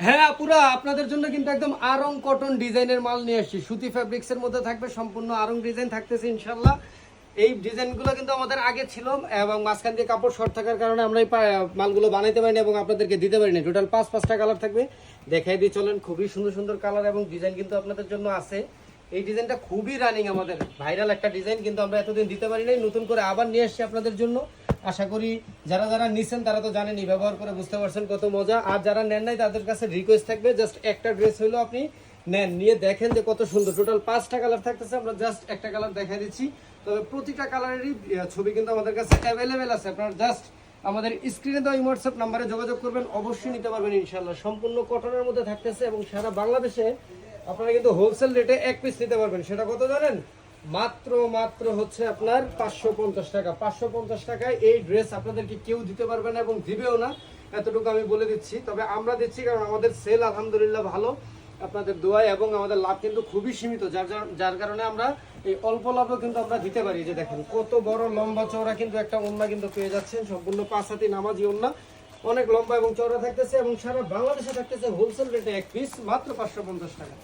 হ্যাঁ পুরা আপনাদের জন্য কিন্তু একদম আরং কটন ডিজাইনের মাল নিয়ে আসছি। সুতি ফ্যাব্রিক্সের মধ্যে থাকবে, সম্পূর্ণ আরং ডিজাইন থাকতেছে ইনশাল্লাহ। এই ডিজাইনগুলো কিন্তু আমাদের আগে ছিল এবং মাঝখান দিয়ে কাপড় শর্ট থাকার কারণে আমরা এই মালগুলো বানাইতে পারিনি এবং আপনাদেরকে দিতে পারিনি। টোটাল 5-5টা কালার থাকবে, দেখাই দিয়ে চলেন। খুবই সুন্দর সুন্দর কালার এবং ডিজাইন কিন্তু আপনাদের জন্য আছে। এই ডিজাইনটা খুবই রানিং, আমাদের ভাইরাল একটা ডিজাইন, কিন্তু আমরা এতদিন দিতে পারি নাই, নতুন করে আবার নিয়ে আসছি আপনাদের জন্য। আশা করি যারা যারা নিছেন তারা তো জানেনই, ব্যবহার করে বুঝতে পারছেন কত মজা। আর যারা নেন নাই তাদের কাছে রিকোয়েস্ট থাকবে, জাস্ট একটা ড্রেস হইলো আপনি নেন, নিয়ে দেখেন যে কত সুন্দর। টোটাল 5টা কালার থাকতেছে, আমরা জাস্ট একটা কালার দেখাই দিচ্ছি। তবে প্রতিটা কালারেরই ছবি কিন্তু আমাদের কাছে অ্যাভেলেবেল আছে। আপনারা জাস্ট আমাদের স্ক্রিনে দেওয়া হোয়াটসঅ্যাপ নাম্বারে যোগাযোগ করবেন, অবশ্যই নিতে পারবেন ইনশাল্লাহ। সম্পূর্ণ কটনের মধ্যে থাকতেছে এবং সারা বাংলাদেশে আপনারা কিন্তু হোলসেল রেটে এক পিস নিতে পারবেন। সেটা কত জানেন? মাত্র হচ্ছে আপনার 550 টাকা। 550 টাকায় এই ড্রেস আপনাদেরকে কেউ দিতে পারবে না এবং দিবেও না, এতটুকু আমি বলে দিচ্ছি। তবে আমরা দিচ্ছি কারণ আমাদের সেল আলহামদুলিল্লাহ ভালো, আপনাদের দোয়ায়, এবং আমাদের লাভ কিন্তু খুবই সীমিত, যার কারণে আমরা এই অল্প লাভও কিন্তু আমরা দিতে পারি। যে দেখেন কত বড় লম্বা চওড়া কিন্তু একটা ওড়না কিন্তু পেয়ে যাচ্ছেন, সম্পূর্ণ 5 হাতি নামাজি ওড়না, অনেক লম্বা এবং চওড়া থাকতেছে এবং সারা বাংলাদেশে থাকতেছে হোলসেল রেটে এক পিস মাত্র 550 টাকা।